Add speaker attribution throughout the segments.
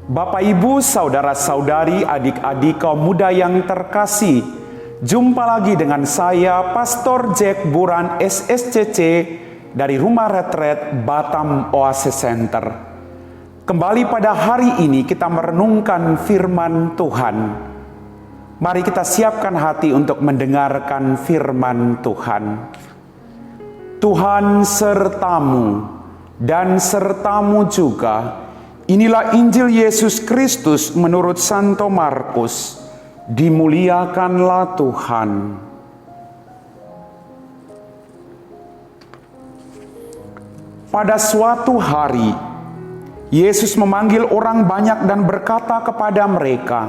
Speaker 1: Bapak, Ibu, saudara-saudari, adik-adik kaum muda yang terkasih, jumpa lagi dengan saya, Pastor Jack Buran SSCC dari Rumah Retret Batam Oasis Center. Kembali pada hari ini kita merenungkan firman Tuhan. Mari kita siapkan hati untuk mendengarkan firman Tuhan. Tuhan sertamu dan sertamu juga. Inilah Injil Yesus Kristus menurut Santo Markus. Dimuliakanlah Tuhan. Pada suatu hari, Yesus memanggil orang banyak dan berkata kepada mereka,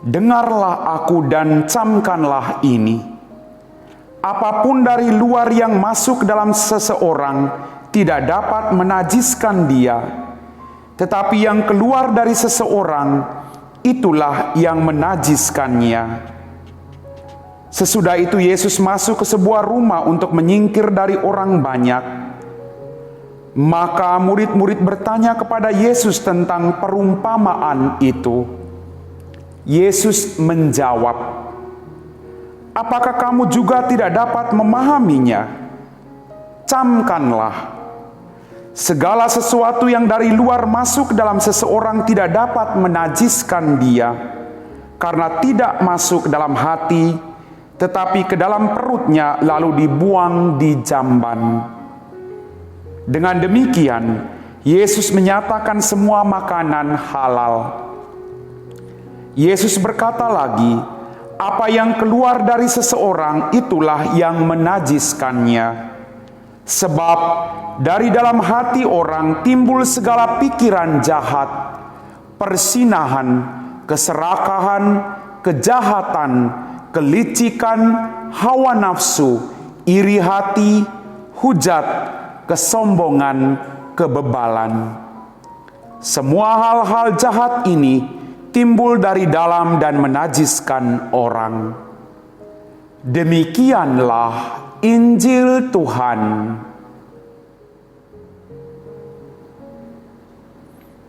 Speaker 1: "Dengarlah aku dan camkanlah ini. Apapun dari luar yang masuk dalam seseorang tidak dapat menajiskan dia. Tetapi yang keluar dari seseorang, itulah yang menajiskannya." Sesudah itu Yesus masuk ke sebuah rumah untuk menyingkir dari orang banyak. Maka murid-murid bertanya kepada Yesus tentang perumpamaan itu. Yesus menjawab, "Apakah kamu juga tidak dapat memahaminya? Camkanlah. Segala sesuatu yang dari luar masuk dalam seseorang tidak dapat menajiskan dia, karena tidak masuk dalam hati, tetapi ke dalam perutnya lalu dibuang di jamban." Dengan demikian, Yesus menyatakan semua makanan halal. Yesus berkata lagi, "Apa yang keluar dari seseorang itulah yang menajiskannya. Sebab dari dalam hati orang timbul segala pikiran jahat, persinahan, keserakahan, kejahatan, kelicikan, hawa nafsu, iri hati, hujat, kesombongan, kebebalan. Semua hal-hal jahat ini timbul dari dalam dan menajiskan orang." Demikianlah Injil Tuhan.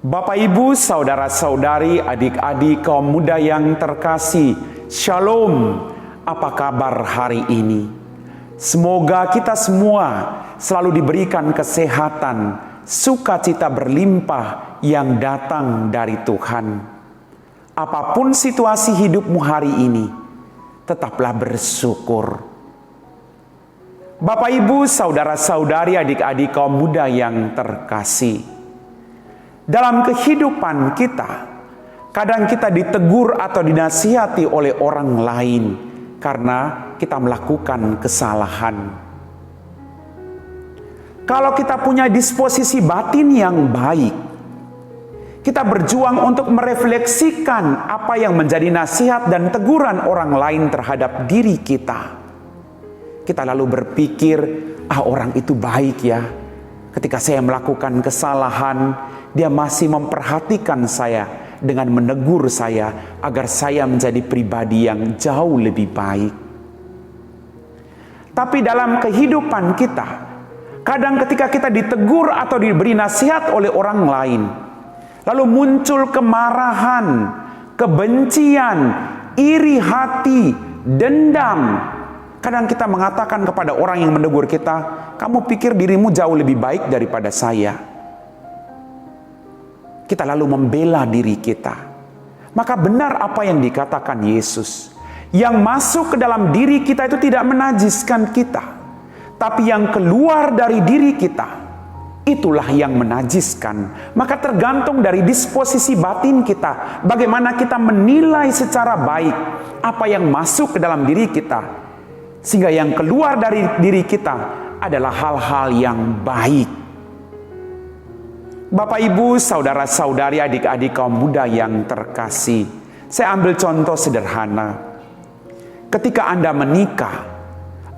Speaker 1: Bapak, Ibu, saudara-saudari, adik-adik kaum muda yang terkasih, Shalom. Apa kabar hari ini? Semoga kita semua selalu diberikan kesehatan, sukacita berlimpah yang datang dari Tuhan. Apapun situasi hidupmu hari ini, tetaplah bersyukur. Bapak, Ibu, saudara-saudari, adik-adik kaum muda yang terkasih, dalam kehidupan kita, kadang kita ditegur atau dinasihati oleh orang lain karena kita melakukan kesalahan. Kalau kita punya disposisi batin yang baik, kita berjuang untuk merefleksikan apa yang menjadi nasihat dan teguran orang lain terhadap diri kita. Kita lalu berpikir, orang itu baik ya. Ketika saya melakukan kesalahan, dia masih memperhatikan saya dengan menegur saya agar saya menjadi pribadi yang jauh lebih baik. Tapi dalam kehidupan kita, kadang ketika kita ditegur atau diberi nasihat oleh orang lain, lalu muncul kemarahan, kebencian, iri hati, dendam. Kadang kita mengatakan kepada orang yang menegur kita, "Kamu pikir dirimu jauh lebih baik daripada saya." Kita lalu membela diri kita. Maka benar apa yang dikatakan Yesus. Yang masuk ke dalam diri kita itu tidak menajiskan kita. Tapi yang keluar dari diri kita, itulah yang menajiskan. Maka tergantung dari disposisi batin kita. Bagaimana kita menilai secara baik apa yang masuk ke dalam diri kita. Sehingga yang keluar dari diri kita adalah hal-hal yang baik. Bapak, Ibu, saudara-saudari, adik-adik kaum muda yang terkasih, saya ambil contoh sederhana. Ketika Anda menikah,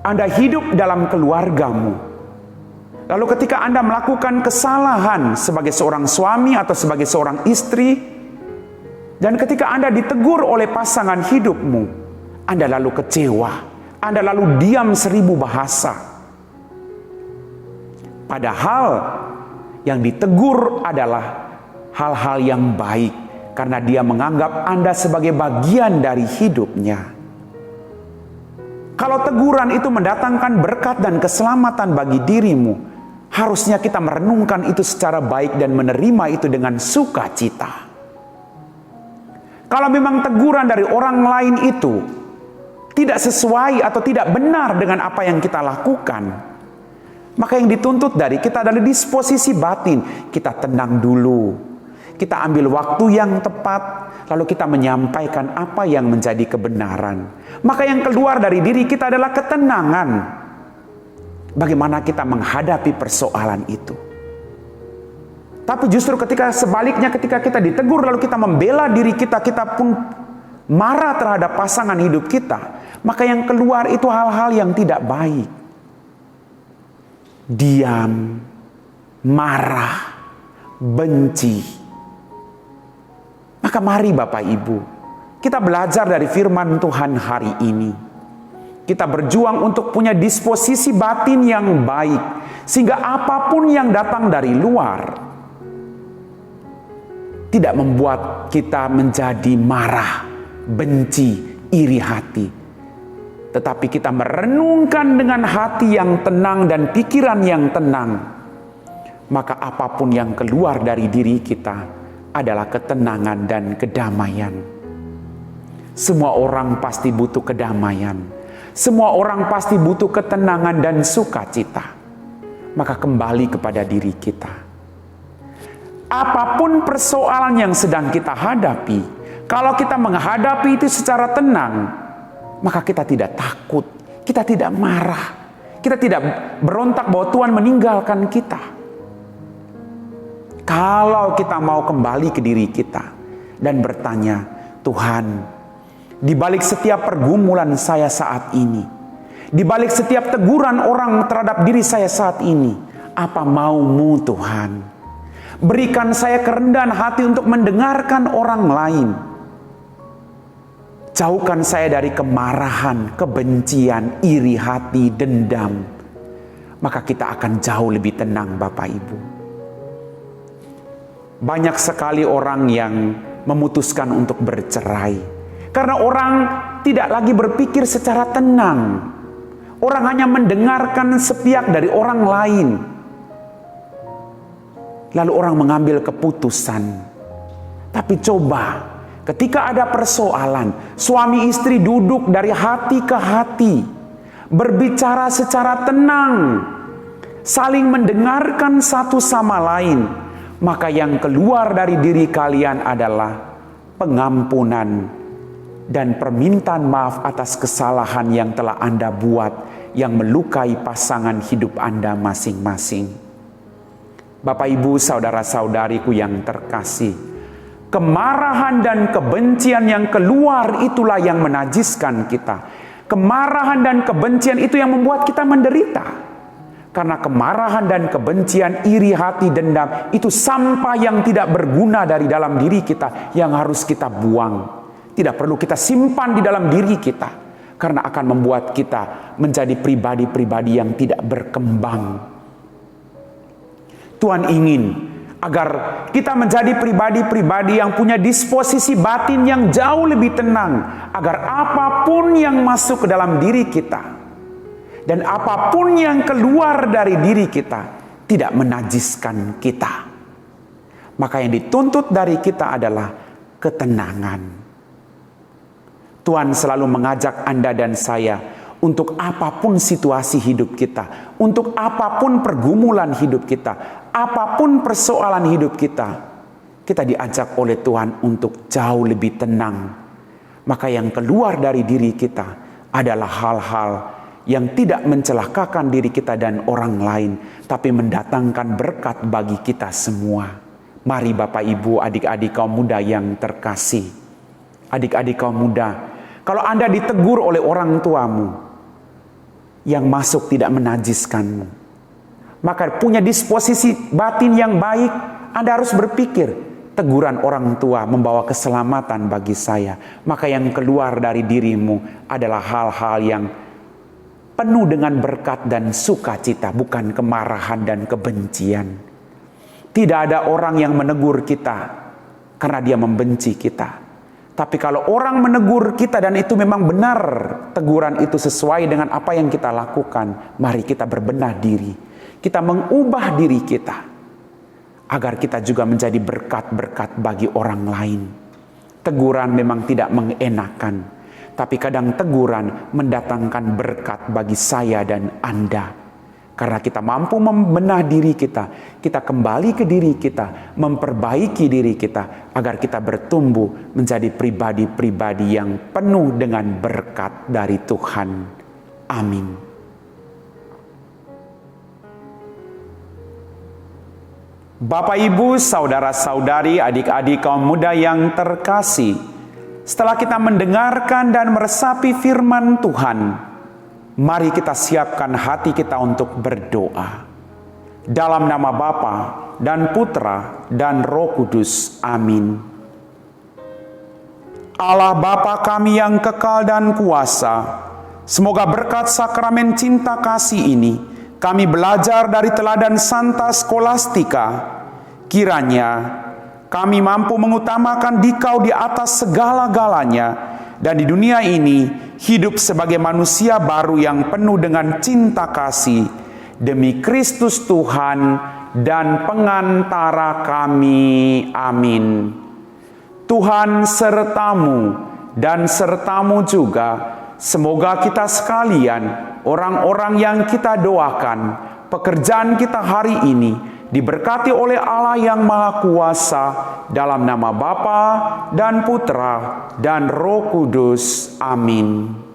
Speaker 1: Anda hidup dalam keluargamu. Lalu ketika Anda melakukan kesalahan sebagai seorang suami atau sebagai seorang istri, dan ketika Anda ditegur oleh pasangan hidupmu, Anda lalu kecewa. Anda lalu diam 1000 bahasa. Padahal yang ditegur adalah hal-hal yang baik karena dia menganggap Anda sebagai bagian dari hidupnya. Kalau teguran itu mendatangkan berkat dan keselamatan bagi dirimu, harusnya kita merenungkan itu secara baik dan menerima itu dengan sukacita. Kalau memang teguran dari orang lain itu tidak sesuai atau tidak benar dengan apa yang kita lakukan, maka yang dituntut dari kita adalah disposisi batin. Kita tenang dulu, kita ambil waktu yang tepat, lalu kita menyampaikan apa yang menjadi kebenaran. Maka yang keluar dari diri kita adalah ketenangan. Bagaimana kita menghadapi persoalan itu. Tapi justru sebaliknya ketika kita ditegur lalu kita membela diri kita, kita pun marah terhadap pasangan hidup kita, maka yang keluar itu hal-hal yang tidak baik. Diam, marah, benci. Maka mari Bapak Ibu, kita belajar dari firman Tuhan hari ini. Kita berjuang untuk punya disposisi batin yang baik, sehingga apapun yang datang dari luar tidak membuat kita menjadi marah, benci, iri hati. Tetapi kita merenungkan dengan hati yang tenang dan pikiran yang tenang. Maka apapun yang keluar dari diri kita adalah ketenangan dan kedamaian. Semua orang pasti butuh kedamaian. Semua orang pasti butuh ketenangan dan sukacita. Maka kembali kepada diri kita. Apapun persoalan yang sedang kita hadapi, kalau kita menghadapi itu secara tenang, maka kita tidak takut, kita tidak marah, kita tidak berontak bahwa Tuhan meninggalkan kita. Kalau kita mau kembali ke diri kita dan bertanya, Tuhan, di balik setiap pergumulan saya saat ini, di balik setiap teguran orang terhadap diri saya saat ini, apa maumu Tuhan? Berikan saya kerendahan hati untuk mendengarkan orang lain. Jauhkan saya dari kemarahan, kebencian, iri hati, dendam. Maka kita akan jauh lebih tenang Bapak Ibu. Banyak sekali orang yang memutuskan untuk bercerai. Karena orang tidak lagi berpikir secara tenang. Orang hanya mendengarkan sepihak dari orang lain. Lalu orang mengambil keputusan. Tapi coba, ketika ada persoalan, suami istri duduk dari hati ke hati, berbicara secara tenang, saling mendengarkan satu sama lain, maka yang keluar dari diri kalian adalah pengampunan dan permintaan maaf atas kesalahan yang telah Anda buat, yang melukai pasangan hidup Anda masing-masing. Bapak Ibu, saudara-saudariku yang terkasih, kemarahan dan kebencian yang keluar itulah yang menajiskan kita. Kemarahan dan kebencian itu yang membuat kita menderita. Karena kemarahan dan kebencian, iri hati, dendam, itu sampah yang tidak berguna dari dalam diri kita, yang harus kita buang. Tidak perlu kita simpan di dalam diri kita, karena akan membuat kita menjadi pribadi-pribadi yang tidak berkembang. Tuhan ingin agar kita menjadi pribadi-pribadi yang punya disposisi batin yang jauh lebih tenang, agar apapun yang masuk ke dalam diri kita dan apapun yang keluar dari diri kita tidak menajiskan kita. Maka yang dituntut dari kita adalah ketenangan. Tuhan selalu mengajak Anda dan saya untuk apapun situasi hidup kita, untuk apapun pergumulan hidup kita, apapun persoalan hidup kita, kita diajak oleh Tuhan untuk jauh lebih tenang. Maka yang keluar dari diri kita adalah hal-hal yang tidak mencelakakan diri kita dan orang lain, tapi mendatangkan berkat bagi kita semua. Mari Bapak Ibu, adik-adik kaum muda yang terkasih, adik-adik kaum muda, kalau Anda ditegur oleh orang tuamu, yang masuk tidak menajiskanmu, maka punya disposisi batin yang baik. Anda harus berpikir, teguran orang tua membawa keselamatan bagi saya, maka yang keluar dari dirimu adalah hal-hal yang penuh dengan berkat dan sukacita, bukan kemarahan dan kebencian. Tidak ada orang yang menegur kita karena dia membenci kita. Tapi kalau orang menegur kita dan itu memang benar, teguran itu sesuai dengan apa yang kita lakukan, mari kita berbenah diri. Kita mengubah diri kita agar kita juga menjadi berkat-berkat bagi orang lain. Teguran memang tidak mengenakan, tapi kadang teguran mendatangkan berkat bagi saya dan Anda. Karena kita mampu membenah diri kita, kita kembali ke diri kita, memperbaiki diri kita, agar kita bertumbuh menjadi pribadi-pribadi yang penuh dengan berkat dari Tuhan. Amin. Bapak, Ibu, saudara-saudari, adik-adik kaum muda yang terkasih, setelah kita mendengarkan dan meresapi firman Tuhan, mari kita siapkan hati kita untuk berdoa. Dalam nama Bapa dan Putra dan Roh Kudus. Amin. Allah Bapa kami yang kekal dan kuasa, semoga berkat sakramen cinta kasih ini, kami belajar dari teladan Santa Skolastika. Kiranya kami mampu mengutamakan Dikau di atas segala-galanya, dan di dunia ini hidup sebagai manusia baru yang penuh dengan cinta kasih, demi Kristus Tuhan dan pengantara kami. Amin. Tuhan sertamu dan sertamu juga. Semoga kita sekalian, orang-orang yang kita doakan, pekerjaan kita hari ini, diberkati oleh Allah yang Maha Kuasa, dalam nama Bapa dan Putra dan Roh Kudus. Amin.